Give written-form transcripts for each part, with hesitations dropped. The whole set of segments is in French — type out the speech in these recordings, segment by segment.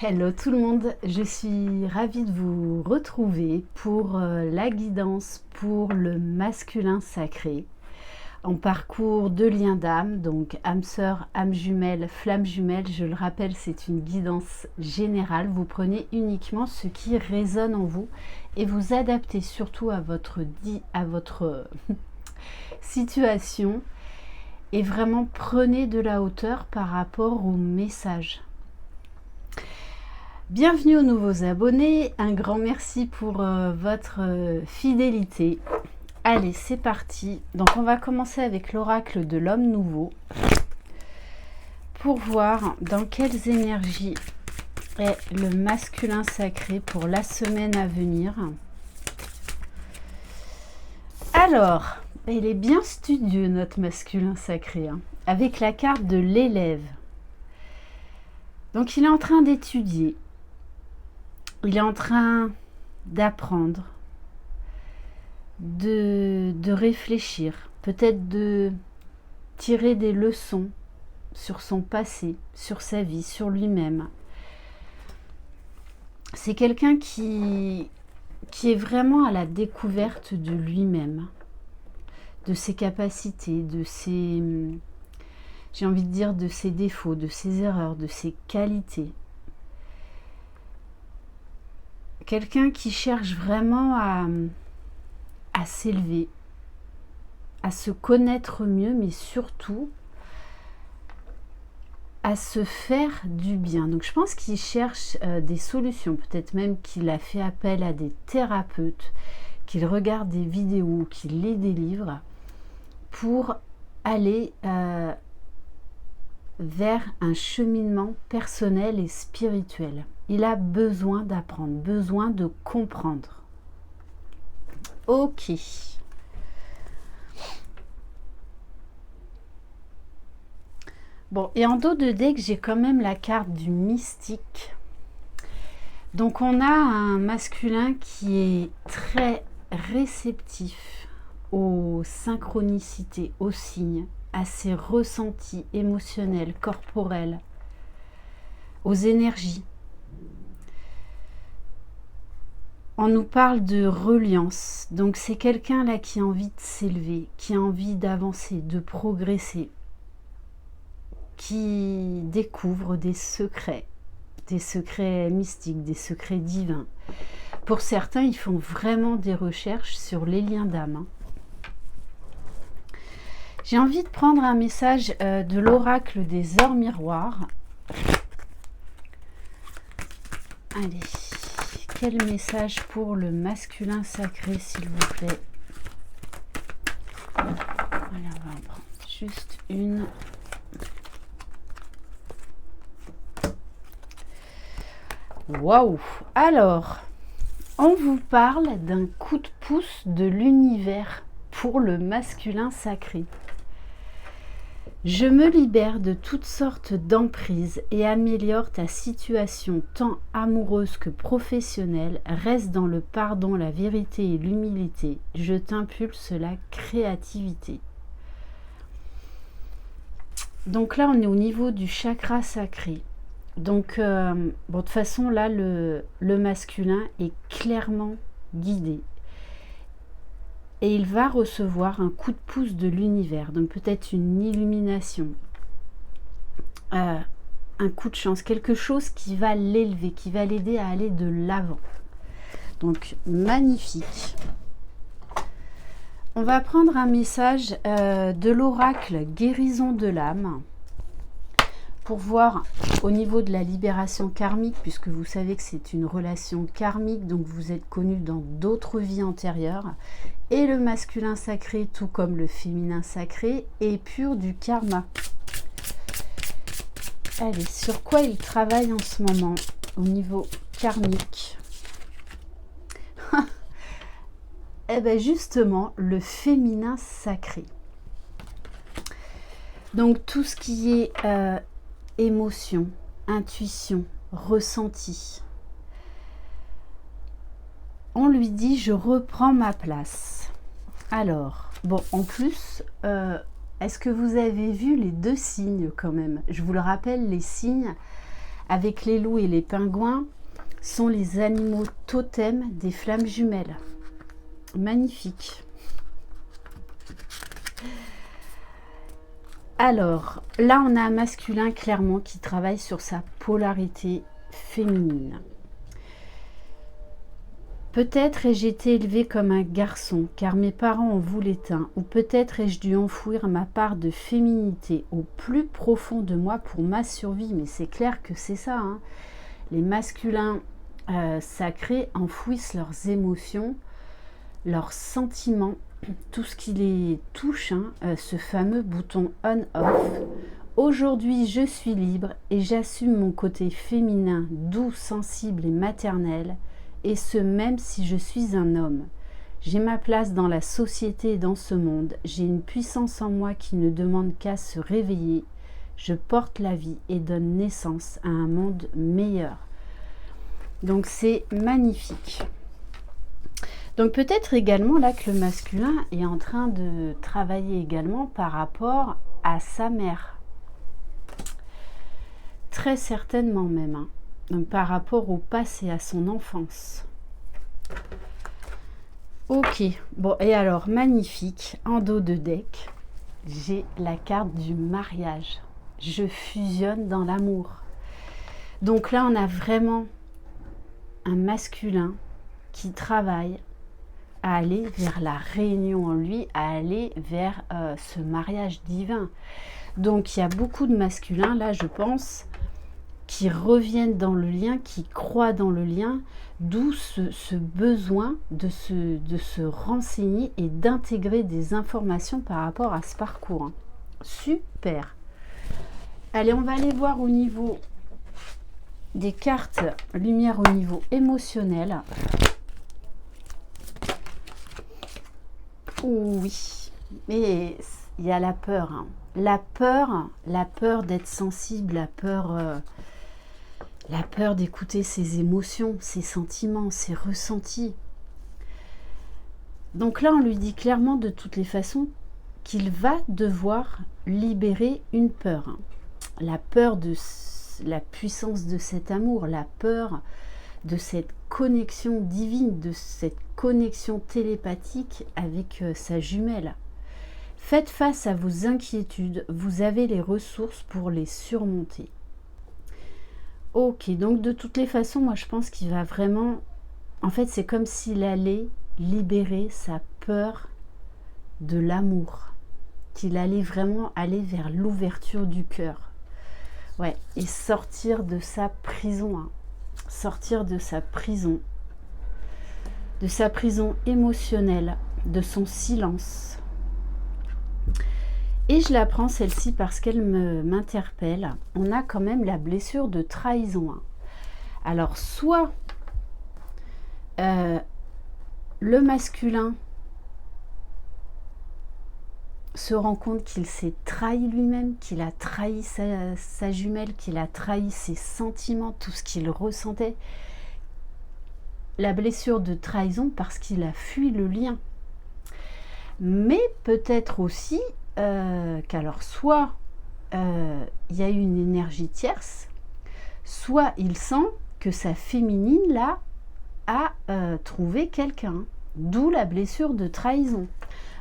Hello tout le monde, je suis ravie de vous retrouver pour la guidance pour le masculin sacré en parcours de lien d'âme, donc âme sœur, âme jumelle, flamme jumelle. Je le rappelle, c'est une guidance générale. Vous prenez uniquement ce qui résonne en vous et vous adaptez surtout à votre situation et vraiment prenez de la hauteur par rapport au message. Bienvenue aux nouveaux abonnés, un grand merci pour votre fidélité. Allez, c'est parti. Donc on va commencer avec l'oracle de l'homme nouveau pour voir dans quelles énergies est le masculin sacré pour la semaine à venir. Alors, il est bien studieux notre masculin sacré, hein, avec la carte de l'élève. Donc il est en train d'étudier. Il est en train d'apprendre, de réfléchir, peut-être de tirer des leçons sur son passé, sur sa vie, sur lui-même. C'est quelqu'un qui est vraiment à la découverte de lui-même, de ses capacités, de ses, j'ai envie de dire, de ses défauts, de ses erreurs, de ses qualités. Quelqu'un qui cherche vraiment à s'élever, à se connaître mieux, mais surtout à se faire du bien. Donc je pense qu'il cherche des solutions, peut-être même qu'il a fait appel à des thérapeutes, qu'il regarde des vidéos, qu'il lit des livres pour aller vers un cheminement personnel et spirituel. Il a besoin d'apprendre, besoin de comprendre. Ok. Bon, et en dos de deck, j'ai quand même la carte du mystique. Donc on a un masculin qui est très réceptif aux synchronicités, aux signes, à ses ressentis émotionnels, corporels, aux énergies. On nous parle de reliance, donc c'est quelqu'un là qui a envie de s'élever, qui a envie d'avancer, de progresser, qui découvre des secrets mystiques, des secrets divins. Pour certains, ils font vraiment des recherches sur les liens d'âme. J'ai envie de prendre un message de l'oracle des heures miroirs. Allez. Quel message pour le masculin sacré, s'il vous plaît? Allez, on va en prendre juste une. Waouh! Alors, on vous parle d'un coup de pouce de l'univers pour le masculin sacré. Je me libère de toutes sortes d'emprises et améliore ta situation tant amoureuse que professionnelle. Reste dans le pardon, la vérité et l'humilité. Je t'impulse la créativité. Donc là, on est au niveau du chakra sacré. Donc, bon, de toute façon, là, le masculin est clairement guidé. Et il va recevoir un coup de pouce de l'univers, donc peut-être une illumination, un coup de chance, quelque chose qui va l'élever, qui va l'aider à aller de l'avant. Donc magnifique. On va prendre un message de l'oracle guérison de l'âme pour voir au niveau de la libération karmique, puisque vous savez que c'est une relation karmique, donc vous êtes connu dans d'autres vies antérieures. Et le masculin sacré, tout comme le féminin sacré, est pur du karma. Allez, sur quoi il travaille en ce moment au niveau karmique? Eh bien justement, le féminin sacré. Donc tout ce qui est émotion, intuition, ressenti. On lui dit, je reprends ma place. Alors, bon, en plus, est-ce que vous avez vu les deux signes quand même? Je vous le rappelle, les signes avec les loups et les pingouins, sont les animaux totems des flammes jumelles. Magnifique. Alors, là, on a un masculin clairement qui travaille sur sa polarité féminine. Peut-être ai-je été élevé comme un garçon, car mes parents en voulaient un, ou peut-être ai-je dû enfouir ma part de féminité au plus profond de moi pour ma survie. Mais c'est clair que c'est ça, hein. Les masculins sacrés enfouissent leurs émotions, leurs sentiments, tout ce qui les touche, hein, ce fameux bouton on-off. Aujourd'hui, je suis libre et j'assume mon côté féminin, doux, sensible et maternel, et ce même si je suis un homme. J'ai ma place dans la société et dans ce monde. J'ai une puissance en moi qui ne demande qu'à se réveiller. Je porte la vie et donne naissance à un monde meilleur. Donc c'est magnifique. Donc peut-être également là que le masculin est en train de travailler également par rapport à sa mère. Très certainement même, hein. Donc par rapport au passé, à son enfance. Ok, bon et alors magnifique, en dos de deck, j'ai la carte du mariage. Je fusionne dans l'amour. Donc là on a vraiment un masculin qui travaille à aller vers la réunion en lui, à aller vers ce mariage divin. Donc il y a beaucoup de masculins là je pense qui reviennent dans le lien, qui croient dans le lien, d'où ce besoin de se renseigner et d'intégrer des informations par rapport à ce parcours, hein. Super. Allez, on va aller voir au niveau des cartes lumière au niveau émotionnel. Oui, mais il y a la peur, hein. La peur d'être sensible, la peur d'écouter ses émotions, ses sentiments, ses ressentis. Donc là, on lui dit clairement de toutes les façons qu'il va devoir libérer une peur, hein. La peur de la puissance de cet amour, la peur de cette connexion divine, de cette connexion télépathique avec sa jumelle. Faites face à vos inquiétudes, vous avez les ressources pour les surmonter. Ok, donc de toutes les façons, moi je pense qu'il va vraiment... En fait, c'est comme s'il allait libérer sa peur de l'amour, qu'il allait vraiment aller vers l'ouverture du cœur. Ouais, et sortir de sa prison, hein. Sortir de sa prison émotionnelle, de son silence. Et je la prends celle-ci parce qu'elle m'interpelle. On a quand même la blessure de trahison, hein. Alors soit le masculin se rend compte qu'il s'est trahi lui-même, qu'il a trahi sa jumelle, qu'il a trahi ses sentiments, tout ce qu'il ressentait. La blessure de trahison parce qu'il a fui le lien. Mais peut-être aussi qu'alors soit il y a eu une énergie tierce, soit il sent que sa féminine là a trouvé quelqu'un, d'où la blessure de trahison.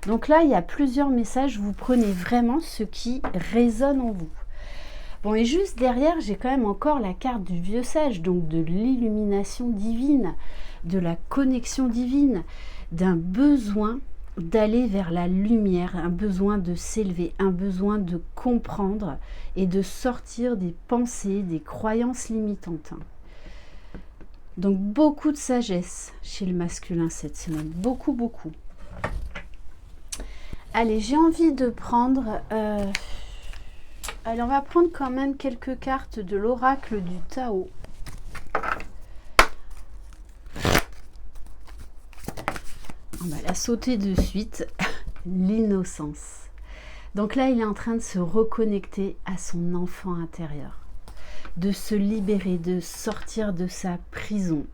Donc là, il y a plusieurs messages, vous prenez vraiment ce qui résonne en vous. Bon, et juste derrière, j'ai quand même encore la carte du vieux sage, donc de l'illumination divine, de la connexion divine, d'un besoin d'aller vers la lumière, un besoin de s'élever, un besoin de comprendre et de sortir des pensées, des croyances limitantes. Donc beaucoup de sagesse chez le masculin cette semaine, beaucoup, beaucoup. Allez, j'ai envie de prendre... allez, on va prendre quand même quelques cartes de l'oracle du Tao. On va la sauter de suite. L'innocence. Donc là, il est en train de se reconnecter à son enfant intérieur, de se libérer, de sortir de sa prison.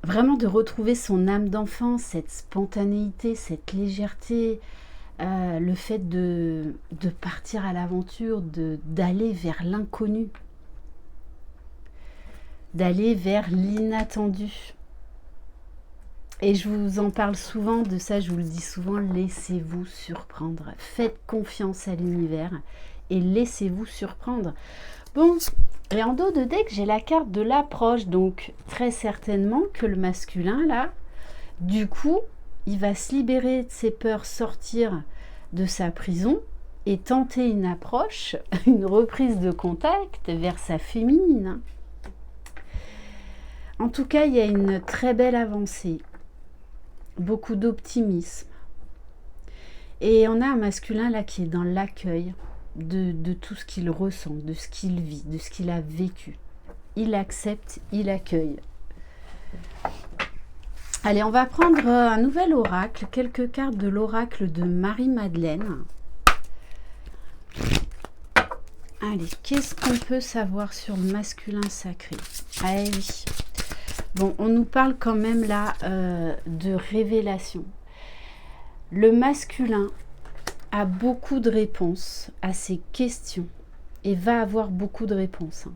Vraiment de retrouver son âme d'enfant, cette spontanéité, cette légèreté, le fait de partir à l'aventure, d'aller vers l'inconnu, d'aller vers l'inattendu. Et je vous en parle souvent de ça, je vous le dis souvent, laissez-vous surprendre. Faites confiance à l'univers et laissez-vous surprendre. Bon, et en dos de deck, j'ai la carte de l'approche, donc très certainement que le masculin, là, du coup, il va se libérer de ses peurs, sortir de sa prison et tenter une approche, une reprise de contact vers sa féminine. En tout cas, il y a une très belle avancée, beaucoup d'optimisme. Et on a un masculin là qui est dans l'accueil de tout ce qu'il ressent, de ce qu'il vit, de ce qu'il a vécu. Il accepte, il accueille. Allez, on va prendre un nouvel oracle, quelques cartes de l'oracle de Marie-Madeleine. Allez, qu'est-ce qu'on peut savoir sur le masculin sacré? Ah oui. Bon, on nous parle quand même là de révélation. Le masculin a beaucoup de réponses à ces questions et va avoir beaucoup de réponses.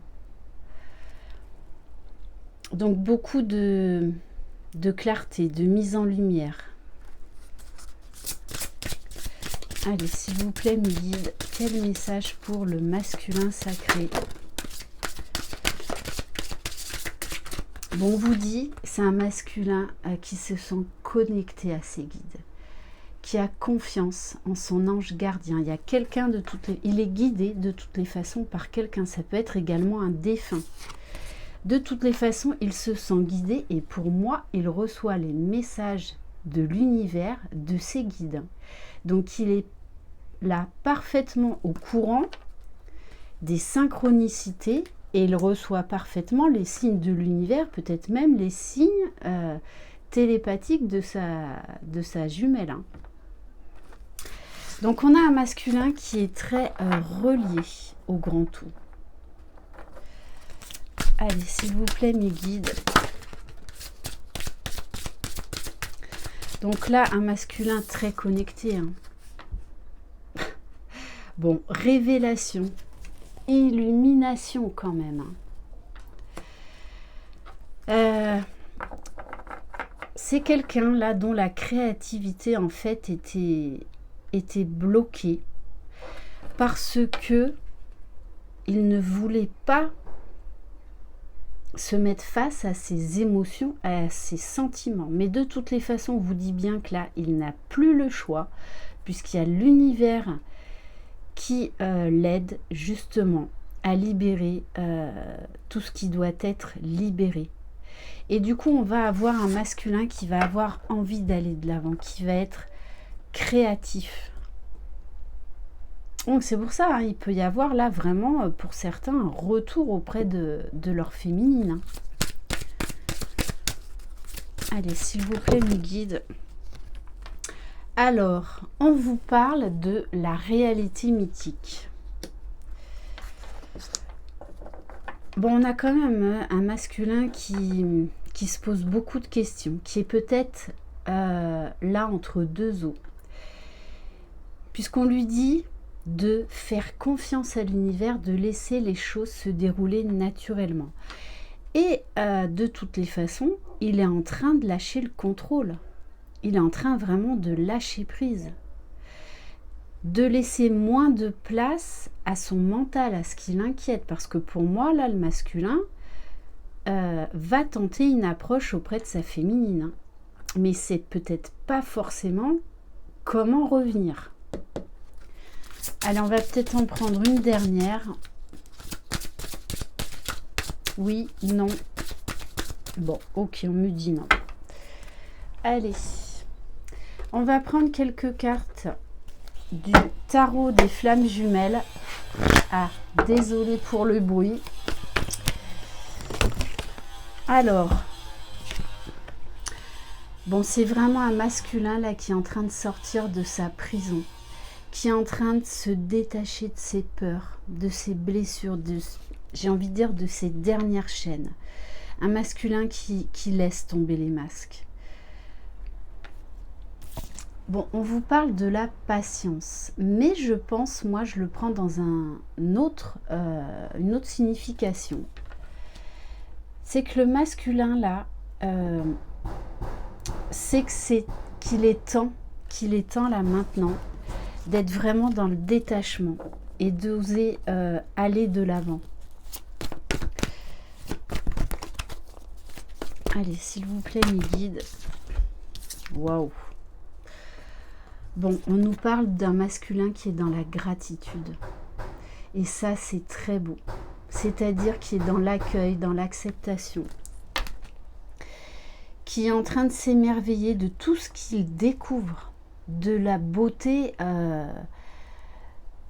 Donc beaucoup de clarté, de mise en lumière. Allez, s'il vous plaît, mes guides, quel message pour le masculin sacré? Bon, on vous dit, c'est un masculin qui se sent connecté à ses guides, qui a confiance en son ange gardien. Il y a quelqu'un de toutes les... Il est guidé de toutes les façons par quelqu'un. Ça peut être également un défunt. De toutes les façons, il se sent guidé et pour moi, il reçoit les messages de l'univers, de ses guides. Donc, il est là parfaitement au courant des synchronicités et il reçoit parfaitement les signes de l'univers, peut-être même les signes télépathiques de sa jumelle. Donc, on a un masculin qui est très relié au grand tout. Allez, s'il vous plaît, mes guides. Donc là, un masculin très connecté. Bon, révélation, illumination quand même. C'est quelqu'un là dont la créativité en fait était bloquée parce que il ne voulait pas se mettre face à ses émotions, à ses sentiments. Mais de toutes les façons, on vous dit bien que là, il n'a plus le choix, puisqu'il y a l'univers qui l'aide justement à libérer tout ce qui doit être libéré. Et du coup, on va avoir un masculin qui va avoir envie d'aller de l'avant, qui va être créatif. Donc c'est pour ça, hein, il peut y avoir là vraiment pour certains un retour auprès de leur féminine. Allez, s'il vous plaît, mes guides. Alors, on vous parle de la réalité mythique. Bon, on a quand même un masculin qui se pose beaucoup de questions, qui est peut-être là entre deux eaux. Puisqu'on lui dit de faire confiance à l'univers, de laisser les choses se dérouler naturellement. Et de toutes les façons, il est en train de lâcher le contrôle. Il est en train vraiment de lâcher prise. De laisser moins de place à son mental, à ce qui l'inquiète. Parce que pour moi, là, le masculin va tenter une approche auprès de sa féminine. Mais c'est peut-être pas forcément comment revenir. Allez, on va peut-être en prendre une dernière. Oui, non. Bon, ok, on me dit non. Allez, on va prendre quelques cartes du tarot des flammes jumelles. Ah, désolé pour le bruit. Alors, bon, c'est vraiment un masculin là qui est en train de sortir de sa prison, qui est en train de se détacher de ses peurs, de ses blessures, j'ai envie de dire de ses dernières chaînes. Un masculin qui laisse tomber les masques. Bon, on vous parle de la patience, mais je pense, moi, je le prends dans une autre signification. C'est que le masculin, là, c'est qu'il est temps, là, maintenant, d'être vraiment dans le détachement et d'oser aller de l'avant. Allez, s'il vous plaît, mes guides. Waouh! Bon, on nous parle d'un masculin qui est dans la gratitude. Et ça, c'est très beau. C'est-à-dire qui est dans l'accueil, dans l'acceptation. Qui est en train de s'émerveiller de tout ce qu'il découvre. De la beauté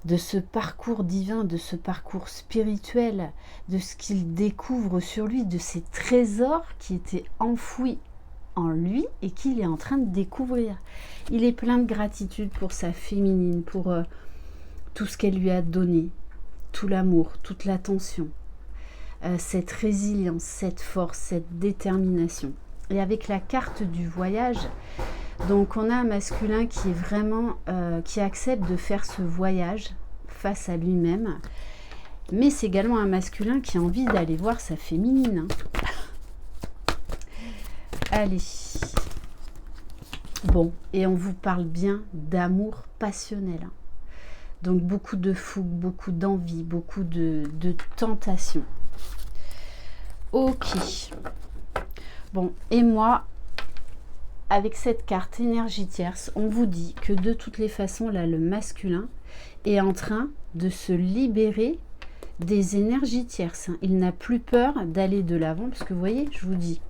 de ce parcours divin, de ce parcours spirituel, de ce qu'il découvre sur lui, de ces trésors qui étaient enfouis en lui et qu'il est en train de découvrir. Il est plein de gratitude pour sa féminine, pour tout ce qu'elle lui a donné, tout l'amour, toute l'attention, cette résilience, cette force, cette détermination. Et avec la carte du voyage, donc on a un masculin qui est vraiment, qui accepte de faire ce voyage face à lui-même, mais c'est également un masculin qui a envie d'aller voir sa féminine. Allez. Bon, et on vous parle bien d'amour passionnel. Donc beaucoup de fougue, beaucoup d'envie, beaucoup de tentation. Ok. Bon, et moi, avec cette carte énergie tierce, on vous dit que de toutes les façons, là, le masculin est en train de se libérer des énergies tierces. Il n'a plus peur d'aller de l'avant, parce que vous voyez, je vous dis,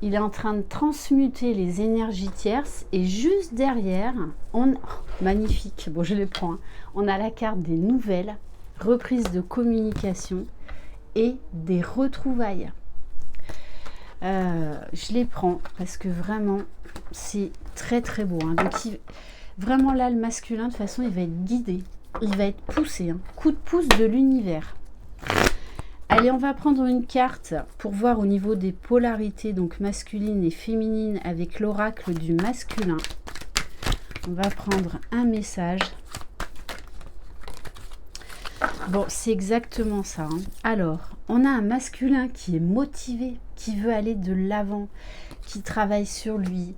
il est en train de transmuter les énergies tierces et juste derrière, magnifique, bon je les prends, on a la carte des nouvelles, reprise de communication et des retrouvailles. Je les prends parce que vraiment c'est très très beau. Donc vraiment là le masculin de toute façon il va être guidé, il va être poussé, coup de pouce de l'univers. Allez, on va prendre une carte pour voir au niveau des polarités, donc masculine et féminine, avec l'oracle du masculin. On va prendre un message. Bon, c'est exactement ça. Alors, on a un masculin qui est motivé, qui veut aller de l'avant, qui travaille sur lui.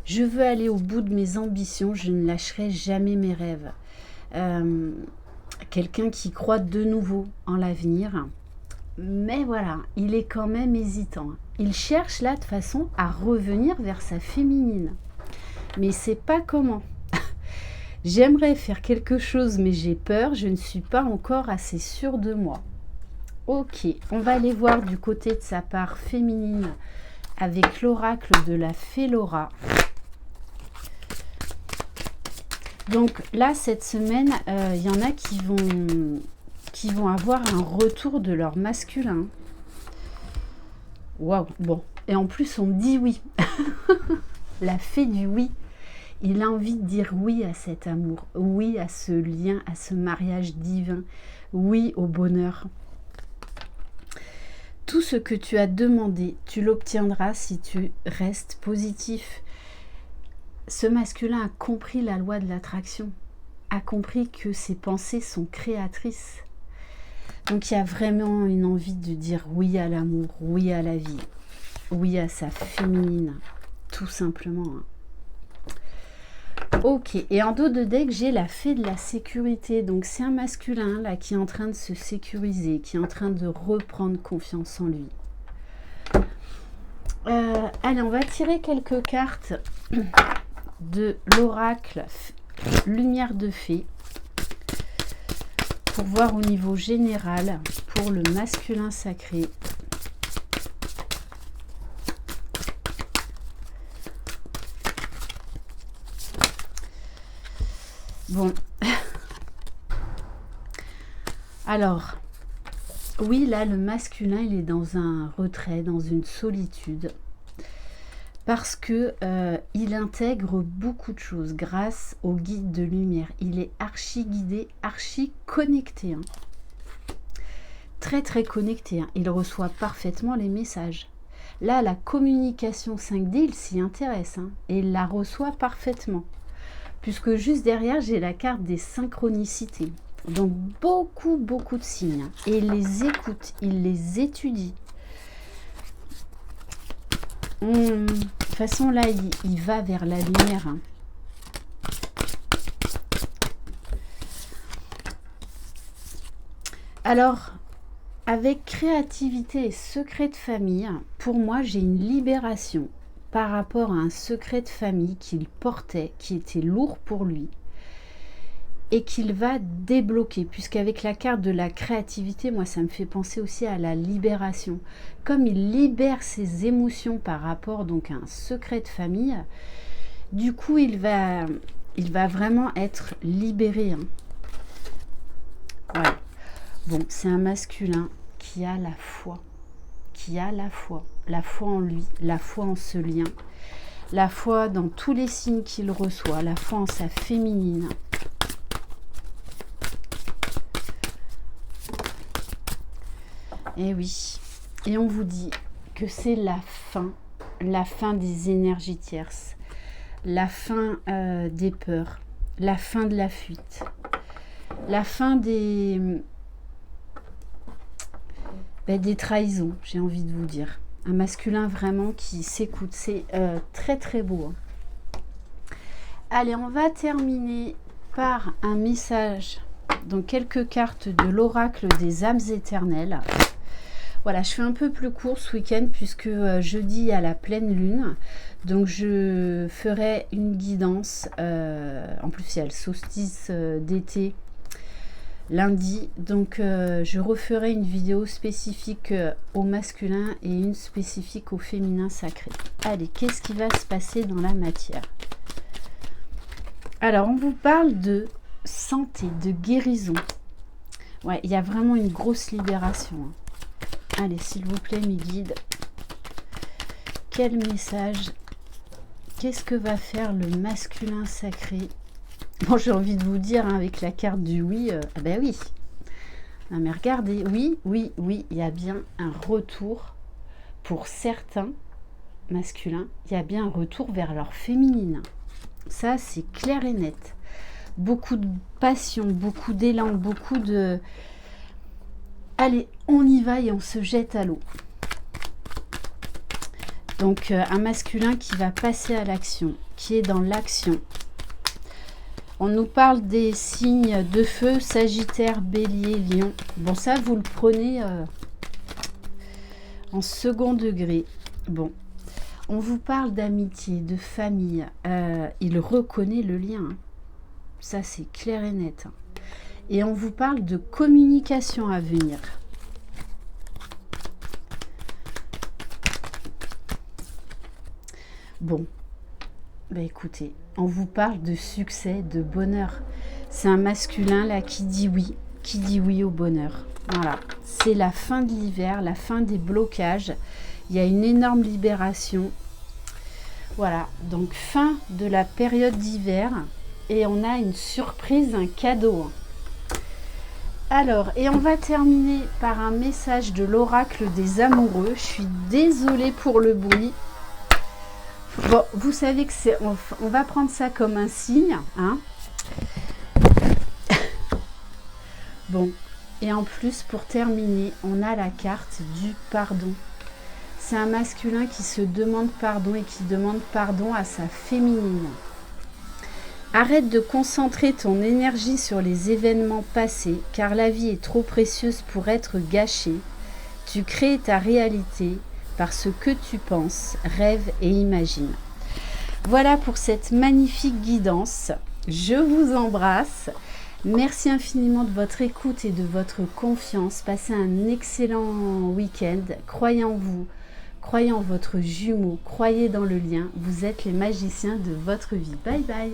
Je veux aller au bout de mes ambitions, je ne lâcherai jamais mes rêves. Quelqu'un qui croit de nouveau en l'avenir. Mais voilà, il est quand même hésitant. Il cherche là de façon à revenir vers sa féminine. Mais il ne sait pas comment. J'aimerais faire quelque chose, mais j'ai peur. Je ne suis pas encore assez sûre de moi. Ok, on va aller voir du côté de sa part féminine avec l'oracle de la fée Laura. Donc là, cette semaine, y en a qui vont avoir un retour de leur masculin. Waouh, bon. Et en plus, on dit oui. La fée du oui. Il a envie de dire oui à cet amour, oui à ce lien, à ce mariage divin, oui au bonheur. Tout ce que tu as demandé, tu l'obtiendras si tu restes positif. Ce masculin a compris la loi de l'attraction, a compris que ses pensées sont créatrices. Donc il y a vraiment une envie de dire oui à l'amour, oui à la vie, oui à sa féminine, tout simplement. Ok, et en dos de deck, j'ai la fée de la sécurité. Donc c'est un masculin là qui est en train de se sécuriser, qui est en train de reprendre confiance en lui. Allez, on va tirer quelques cartes de l'oracle Lumière de Fée pour voir au niveau général pour le masculin sacré. Bon. Alors, oui, là, le masculin, il est dans un retrait, dans une solitude. Parce que il intègre beaucoup de choses grâce au guide de lumière. Il est archi guidé, archi connecté. Très très connecté. Il reçoit parfaitement les messages. Là, la communication 5D, il s'y intéresse, hein, et il la reçoit parfaitement. Puisque juste derrière, j'ai la carte des synchronicités. Donc, beaucoup de signes. Hein, et il les écoute, il les étudie. De toute façon, là, il va vers la lumière. Hein. Alors, avec créativité et secret de famille, pour moi, j'ai une libération par rapport à un secret de famille qu'il portait, qui était lourd pour lui, et qu'il va débloquer, puisqu'avec la carte de la créativité, moi, ça me fait penser aussi à la libération. Comme il libère ses émotions par rapport donc à un secret de famille, du coup, il va vraiment être libéré. Hein. Voilà. Bon, c'est un masculin qui a la foi, la foi en lui, la foi en ce lien, la foi dans tous les signes qu'il reçoit, la foi en sa féminine. Et oui, et on vous dit que c'est la fin des énergies tierces, la fin des peurs, la fin de la fuite, la fin des trahisons, j'ai envie de vous dire. Un masculin vraiment qui s'écoute, c'est très beau. Hein. Allez, on va terminer par un message, donc quelques cartes de l'oracle des âmes éternelles. Voilà, je fais un peu plus court ce week-end puisque jeudi à la pleine lune, donc je ferai une guidance, en plus il y a le solstice d'été lundi, donc je referai une vidéo spécifique au masculin et une spécifique au féminin sacré. Allez, qu'est-ce qui va se passer dans la matière? Alors, on vous parle de santé, de guérison. Ouais, il y a vraiment une grosse libération. Hein. Allez, s'il vous plaît, mes guides. Quel message? Qu'est-ce que va faire le masculin sacré? Bon, j'ai envie de vous dire, hein, avec la carte du oui, ben oui. Ah, mais regardez, oui, il y a bien un retour pour certains masculins. Il y a bien un retour vers leur féminine. Ça, c'est clair et net. Beaucoup de passion, beaucoup d'élan, beaucoup de... Allez, on y va et on se jette à l'eau. Donc, un masculin qui va passer à l'action, qui est dans l'action. On nous parle des signes de feu, Sagittaire, Bélier, Lion. Bon, ça, vous le prenez en second degré. Bon, on vous parle d'amitié, de famille. Il reconnaît le lien. Hein. Ça, c'est clair et net. Hein. Et on vous parle de communication à venir. Bon, bah écoutez, on vous parle de succès, de bonheur. C'est un masculin là qui dit oui au bonheur. Voilà, c'est la fin de l'hiver, la fin des blocages. Il y a une énorme libération. Voilà, donc fin de la période d'hiver. Et on a une surprise, un cadeau. Alors, et on va terminer par un message de l'oracle des amoureux. Je suis désolée pour le bruit. Bon, vous savez que c'est, on va prendre ça comme un signe. Hein. Bon, et en plus, pour terminer, on a la carte du pardon. C'est un masculin qui se demande pardon et qui demande pardon à sa féminine. Arrête de concentrer ton énergie sur les événements passés, car la vie est trop précieuse pour être gâchée. Tu crées ta réalité par ce que tu penses, rêves et imagines. Voilà pour cette magnifique guidance. Je vous embrasse. Merci infiniment de votre écoute et de votre confiance. Passez un excellent week-end. Croyez en vous, croyez en votre jumeau, croyez dans le lien. Vous êtes les magiciens de votre vie. Bye bye.